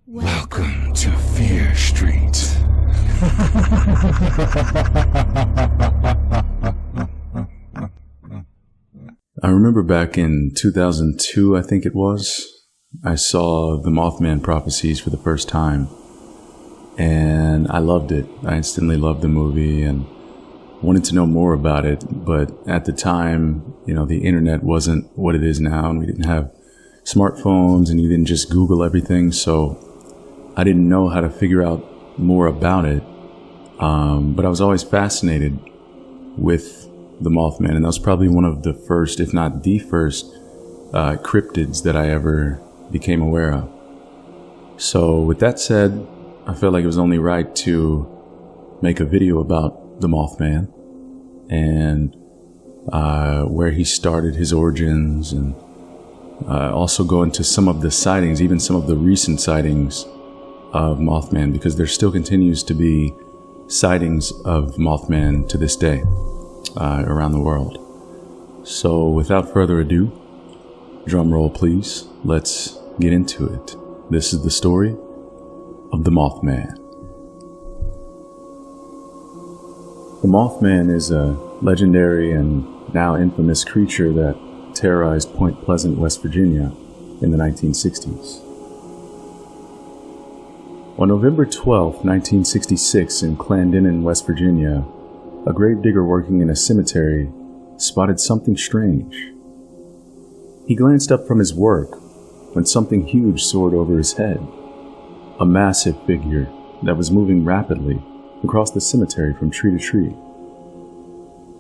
Welcome to Fear Street. I remember back in 2002, I think it was, I saw the Moth Man prophecies for the first time. And I loved it. I instantly loved the movie and wanted to know more about it. But at the time, the internet wasn't what it is now, and we didn't have smartphones, and you didn't just Google everything. So I didn't know how to figure out more about it. But I was always fascinated with the Moth Man, and that was probably one of the first, if not the first, cryptids that I ever became aware of. So with that said, I felt like it was only right to make a video about the Moth Man and where he started, his origins, and also go into some of the sightings, even some of the recent sightings of Mothman, because there still continues to be sightings of Mothman to this day around the world. So without further ado, drum roll please, let's get into it. This is the story of the Mothman. The Mothman is a legendary and now infamous creature that terrorized Point Pleasant, West Virginia in the 1960s. On November 12, 1966, in Clandinin, West Virginia, a gravedigger working in a cemetery spotted something strange. He glanced up from his work when something huge soared over his head, a massive figure that was moving rapidly across the cemetery from tree to tree.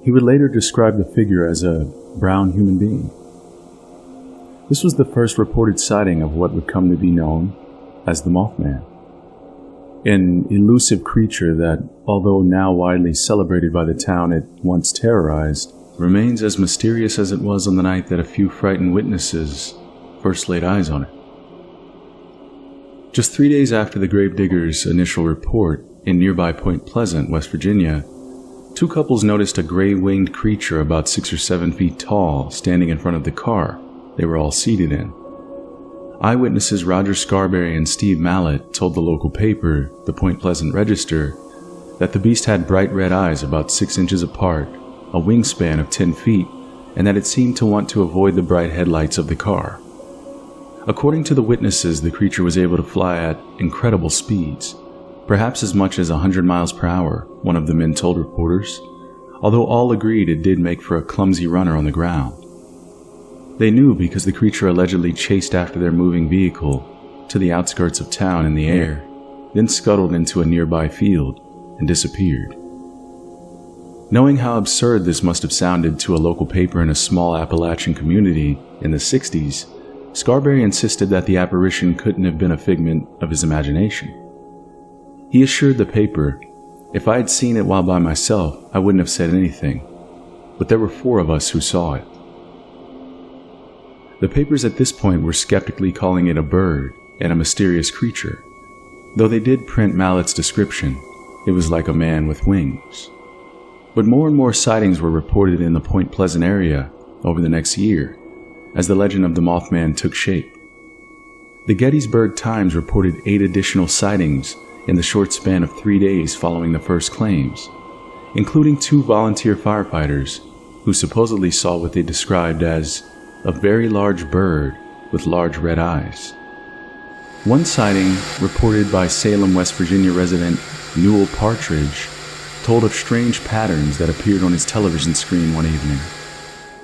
He would later describe the figure as a brown human being. This was the first reported sighting of what would come to be known as the Mothman. An elusive creature that, although now widely celebrated by the town it once terrorized, remains as mysterious as it was on the night that a few frightened witnesses first laid eyes on it. Just 3 days after the gravedigger's initial report in nearby Point Pleasant, West Virginia, two couples noticed a gray-winged creature about 6 or 7 feet tall standing in front of the car they were all seated in. Eyewitnesses Roger Scarberry and Steve Mallett told the local paper, the Point Pleasant Register, that the beast had bright red eyes about 6 inches apart, a wingspan of 10 feet, and that it seemed to want to avoid the bright headlights of the car. According to the witnesses, the creature was able to fly at incredible speeds, perhaps as much as 100 miles per hour, one of the men told reporters, although all agreed it did make for a clumsy runner on the ground. They knew because the creature allegedly chased after their moving vehicle to the outskirts of town in the air, then scuttled into a nearby field and disappeared. Knowing how absurd this must have sounded to a local paper in a small Appalachian community in the 60s, Scarberry insisted that the apparition couldn't have been a figment of his imagination. He assured the paper, "If I had seen it while by myself, I wouldn't have said anything, but there were 4 of us who saw it." The papers at this point were skeptically calling it a bird and a mysterious creature. Though they did print Mallett's description, it was like a man with wings. But more and more sightings were reported in the Point Pleasant area over the next year, as the legend of the Mothman took shape. The Gettysburg Times reported 8 additional sightings in the short span of 3 days following the first claims, including 2 volunteer firefighters who supposedly saw what they described as a very large bird with large red eyes. One sighting, reported by Salem, West Virginia resident Newell Partridge, told of strange patterns that appeared on his television screen one evening,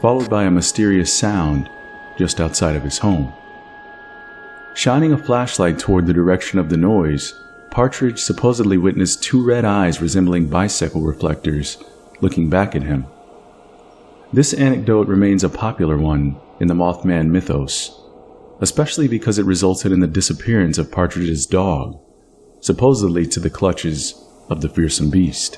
followed by a mysterious sound just outside of his home. Shining a flashlight toward the direction of the noise, Partridge supposedly witnessed 2 red eyes resembling bicycle reflectors looking back at him. This anecdote remains a popular one in the Mothman mythos, especially because it resulted in the disappearance of Partridge's dog, supposedly to the clutches of the fearsome beast.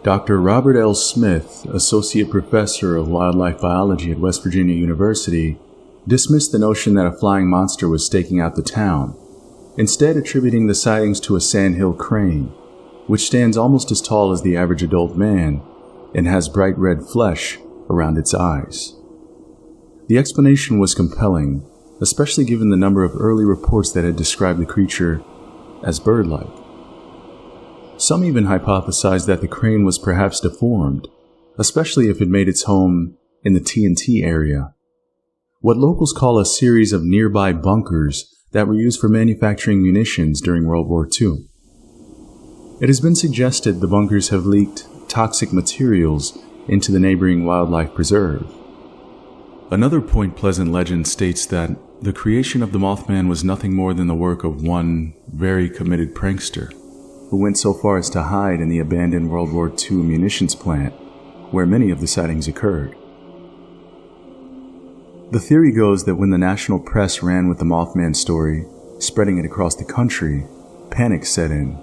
Dr. Robert L. Smith, Associate Professor of Wildlife Biology at West Virginia University, dismissed the notion that a flying monster was staking out the town, instead attributing the sightings to a sandhill crane, which stands almost as tall as the average adult man and has bright red flesh around its eyes. The explanation was compelling, especially given the number of early reports that had described the creature as bird-like. Some even hypothesized that the crane was perhaps deformed, especially if it made its home in the TNT area, what locals call a series of nearby bunkers that were used for manufacturing munitions during World War II. It has been suggested the bunkers have leaked toxic materials into the neighboring wildlife preserve. Another Point Pleasant legend states that the creation of the Mothman was nothing more than the work of one very committed prankster, who went so far as to hide in the abandoned World War II munitions plant, where many of the sightings occurred. The theory goes that when the national press ran with the Mothman story, spreading it across the country, panic set in.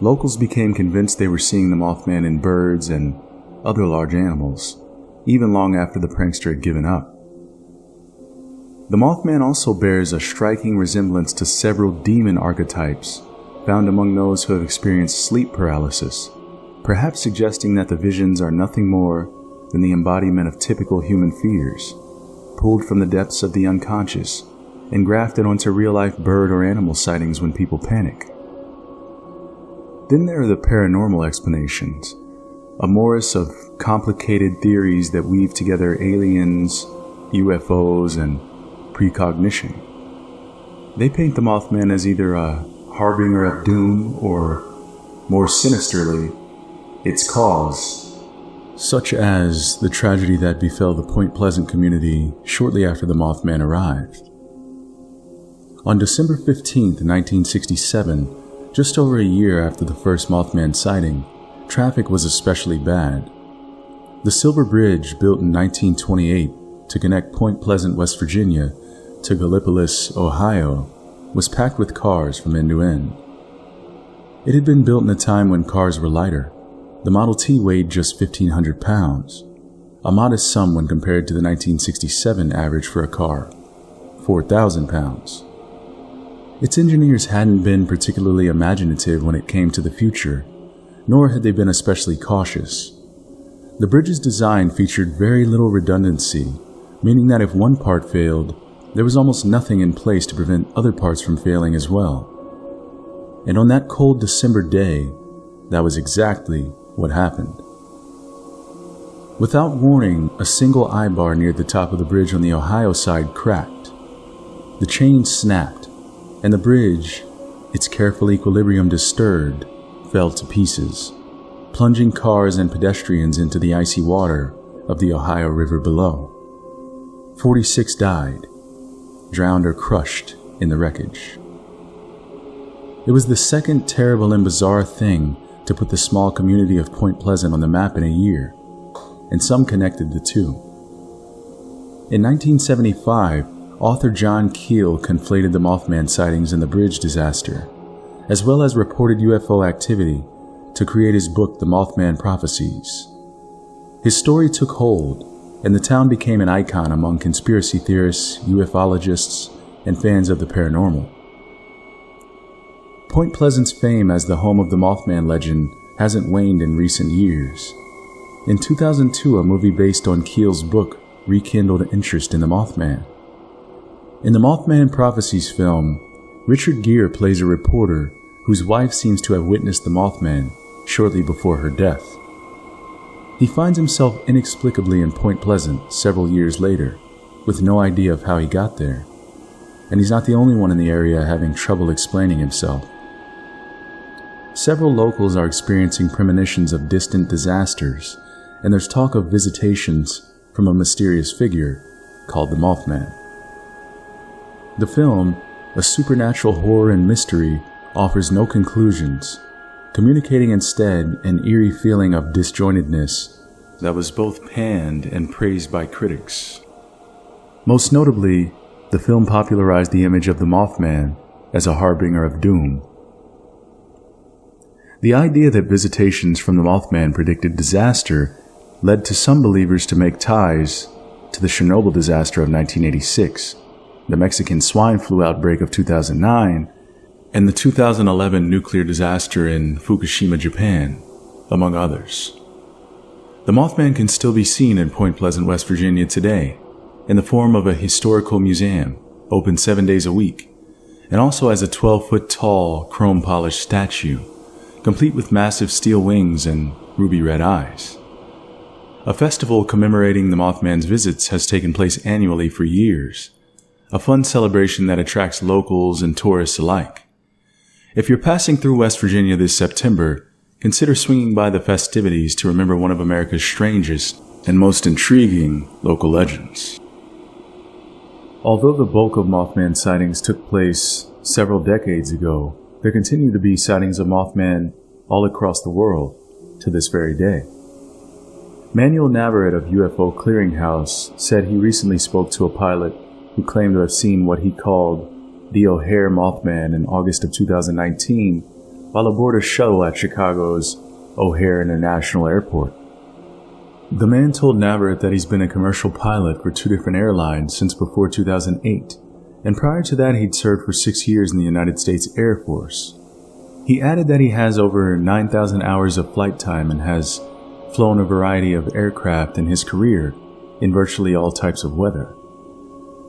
Locals became convinced they were seeing the Mothman in birds and other large animals, even long after the prankster had given up. The Mothman also bears a striking resemblance to several demon archetypes found among those who have experienced sleep paralysis, perhaps suggesting that the visions are nothing more than the embodiment of typical human fears, pulled from the depths of the unconscious and grafted onto real-life bird or animal sightings when people panic. Then there are the paranormal explanations, a morass of complicated theories that weave together aliens, UFOs, and precognition. They paint the Mothman as either a harbinger of doom or, more sinisterly, its cause, such as the tragedy that befell the Point Pleasant community shortly after the Mothman arrived. On December 15, 1967, just over a year after the first Mothman sighting, traffic was especially bad. The Silver Bridge, built in 1928 to connect Point Pleasant, West Virginia, to Gallipolis, Ohio, was packed with cars from end to end. It had been built in a time when cars were lighter. The Model T weighed just 1,500 pounds, a modest sum when compared to the 1967 average for a car, 4,000 pounds. Its engineers hadn't been particularly imaginative when it came to the future, nor had they been especially cautious. The bridge's design featured very little redundancy, meaning that if one part failed, there was almost nothing in place to prevent other parts from failing as well. And on that cold December day, that was exactly what happened. Without warning, a single eye-bar near the top of the bridge on the Ohio side cracked. The chain snapped, and the bridge, its careful equilibrium disturbed, fell to pieces, plunging cars and pedestrians into the icy water of the Ohio River below. 46 died, drowned or crushed in the wreckage. It was the second terrible and bizarre thing to put the small community of Point Pleasant on the map in a year, and some connected the two. In 1975, author John Keel conflated the Mothman sightings and the bridge disaster, as well as reported UFO activity, to create his book The Mothman Prophecies. His story took hold, and the town became an icon among conspiracy theorists, ufologists, and fans of the paranormal. Point Pleasant's fame as the home of the Mothman legend hasn't waned in recent years. In 2002, a movie based on Keel's book rekindled interest in the Mothman. In the Mothman Prophecies film, Richard Gere plays a reporter whose wife seems to have witnessed the Mothman shortly before her death. He finds himself inexplicably in Point Pleasant several years later, with no idea of how he got there, and he's not the only one in the area having trouble explaining himself. Several locals are experiencing premonitions of distant disasters, and there's talk of visitations from a mysterious figure called the Mothman. The film, a supernatural horror and mystery, offers no conclusions, communicating instead an eerie feeling of disjointedness that was both panned and praised by critics. Most notably, the film popularized the image of the Mothman as a harbinger of doom. The idea that visitations from the Mothman predicted disaster led to some believers to make ties to the Chernobyl disaster of 1986, the Mexican swine flu outbreak of 2009, and the 2011 nuclear disaster in Fukushima, Japan, among others. The Mothman can still be seen in Point Pleasant, West Virginia today, in the form of a historical museum open 7 days a week, and also as a 12-foot tall, chrome-polished statue, complete with massive steel wings and ruby red eyes. A festival commemorating the Mothman's visits has taken place annually for years, a fun celebration that attracts locals and tourists alike. If you're passing through West Virginia this September, consider swinging by the festivities to remember one of America's strangest and most intriguing local legends. Although the bulk of Mothman sightings took place several decades ago, there continue to be sightings of Mothman all across the world to this very day. Manuel Navarrete of UFO Clearinghouse said he recently spoke to a pilot who claimed to have seen what he called the O'Hare Mothman in August of 2019 while aboard a shuttle at Chicago's O'Hare International Airport. The man told Navarrete that he's been a commercial pilot for 2 different airlines since before 2008, and prior to that he'd served for 6 years in the United States Air Force. He added that he has over 9,000 hours of flight time and has flown a variety of aircraft in his career in virtually all types of weather.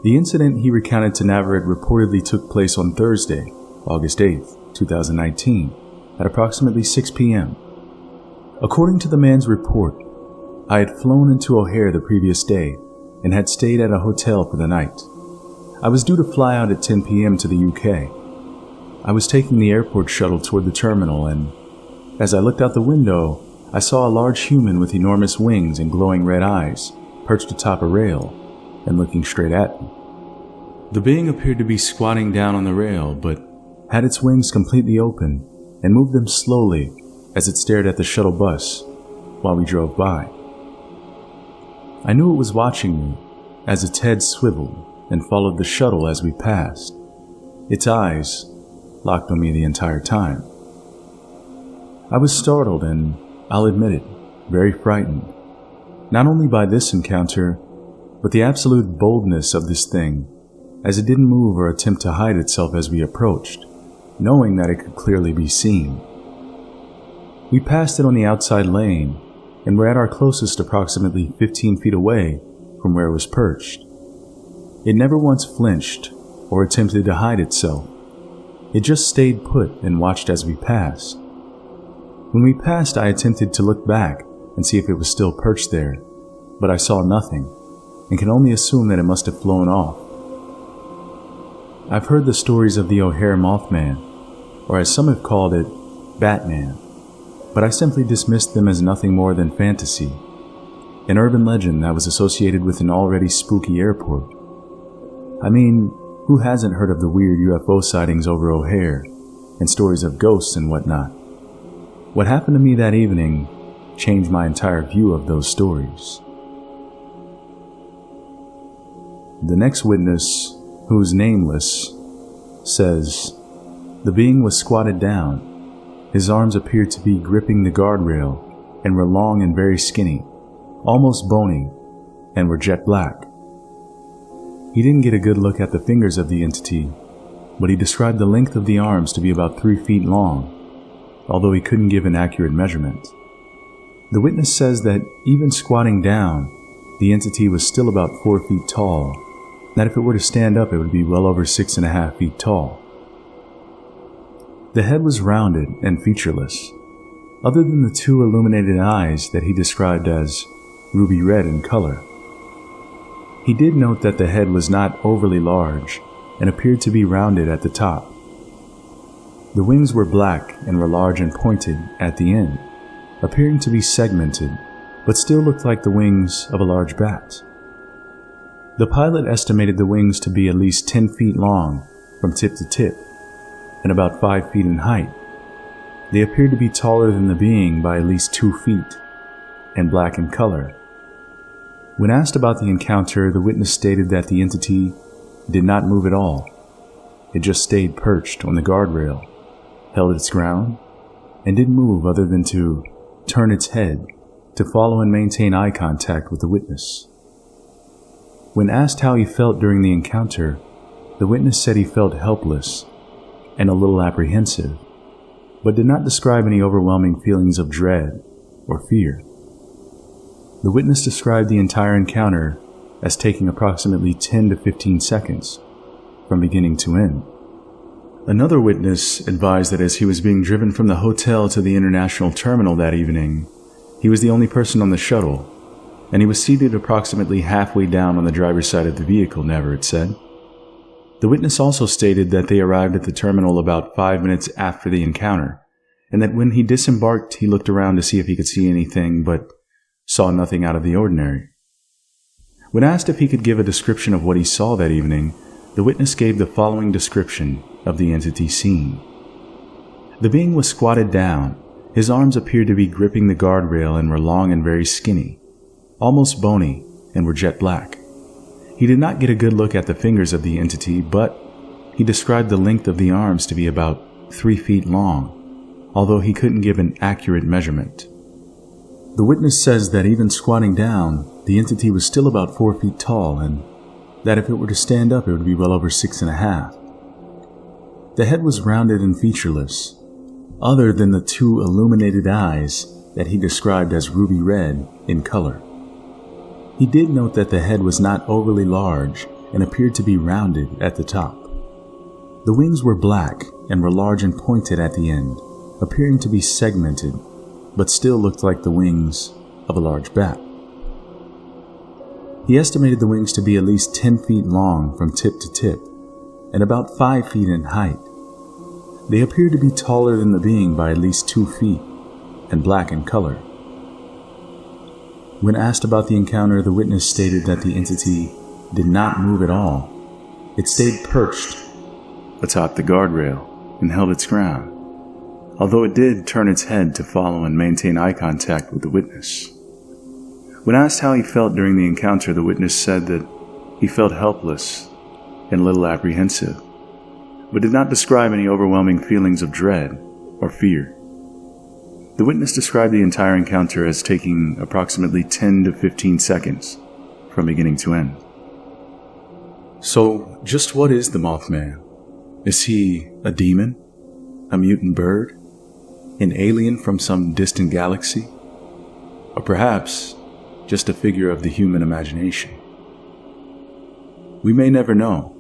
The incident he recounted to Navarrete reportedly took place on Thursday, August 8th, 2019, at approximately 6 p.m. According to the man's report, I had flown into O'Hare the previous day and had stayed at a hotel for the night. I was due to fly out at 10 p.m. to the UK. I was taking the airport shuttle toward the terminal, and as I looked out the window, I saw a large human with enormous wings and glowing red eyes perched atop a rail and looking straight at me. The being appeared to be squatting down on the rail, but had its wings completely open and moved them slowly as it stared at the shuttle bus while we drove by. I knew it was watching me as its head swiveled and followed the shuttle as we passed. Its eyes locked on me the entire time. I was startled and, I'll admit it, very frightened, not only by this encounter, but the absolute boldness of this thing, as it didn't move or attempt to hide itself as we approached, knowing that it could clearly be seen. We passed it on the outside lane, and were at our closest approximately 15 feet away from where it was perched. It never once flinched or attempted to hide itself. It just stayed put and watched as we passed. When we passed, I attempted to look back and see if it was still perched there, but I saw nothing, and can only assume that it must have flown off. I've heard the stories of the O'Hare Mothman, or as some have called it, Batman, but I simply dismissed them as nothing more than fantasy, an urban legend that was associated with an already spooky airport. I mean, who hasn't heard of the weird UFO sightings over O'Hare, and stories of ghosts and whatnot? What happened to me that evening changed my entire view of those stories. The next witness, who is nameless, says, the being was squatted down. His arms appeared to be gripping the guardrail and were long and very skinny, almost bony, and were jet black. He didn't get a good look at the fingers of the entity, but he described the length of the arms to be about 3 feet long, although he couldn't give an accurate measurement. The witness says that even squatting down, the entity was still about 4 feet tall, that if it were to stand up it would be well over 6.5 feet tall. The head was rounded and featureless, other than the 2 illuminated eyes that he described as ruby red in color. He did note that the head was not overly large and appeared to be rounded at the top. The wings were black and were large and pointed at the end, appearing to be segmented, but still looked like the wings of a large bat. The pilot estimated the wings to be at least 10 feet long from tip to tip, and about 5 feet in height. They appeared to be taller than the being by at least 2 feet, and black in color. When asked about the encounter, the witness stated that the entity did not move at all. It just stayed perched on the guardrail, held its ground, and didn't move other than to turn its head to follow and maintain eye contact with the witness. When asked how he felt during the encounter, the witness said he felt helpless and a little apprehensive, but did not describe any overwhelming feelings of dread or fear. The witness described the entire encounter as taking approximately 10 to 15 seconds, from beginning to end. Another witness advised that as he was being driven from the hotel to the international terminal that evening, he was the only person on the shuttle, and he was seated approximately halfway down on the driver's side of the vehicle, Navarrete said. The witness also stated that they arrived at the terminal about 5 minutes after the encounter, and that when he disembarked, he looked around to see if he could see anything, but saw nothing out of the ordinary. When asked if he could give a description of what he saw that evening, the witness gave the following description of the entity seen. The being was squatted down. His arms appeared to be gripping the guardrail and were long and very skinny, almost bony, and were jet black. He did not get a good look at the fingers of the entity, but he described the length of the arms to be about 3 feet long, although he couldn't give an accurate measurement. The witness says that even squatting down, the entity was still about 4 feet tall, and that if it were to stand up, it would be well over 6.5. The head was rounded and featureless, other than the 2 illuminated eyes that he described as ruby red in color. He did note that the head was not overly large and appeared to be rounded at the top. The wings were black and were large and pointed at the end, appearing to be segmented, but still looked like the wings of a large bat. He estimated the wings to be at least 10 feet long from tip to tip, and about 5 feet in height. They appeared to be taller than the being by at least 2 feet, and black in color. When asked about the encounter, the witness stated that the entity did not move at all. It stayed perched atop the guardrail and held its ground, although it did turn its head to follow and maintain eye contact with the witness. When asked how he felt during the encounter, the witness said that he felt helpless and a little apprehensive, but did not describe any overwhelming feelings of dread or fear. The witness described the entire encounter as taking approximately 10 to 15 seconds from beginning to end. So, just what is the Mothman? Is he a demon? A mutant bird? An alien from some distant galaxy? Or perhaps just a figure of the human imagination? We may never know,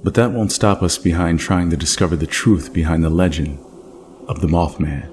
but that won't stop us behind trying to discover the truth behind the legend of the Mothman.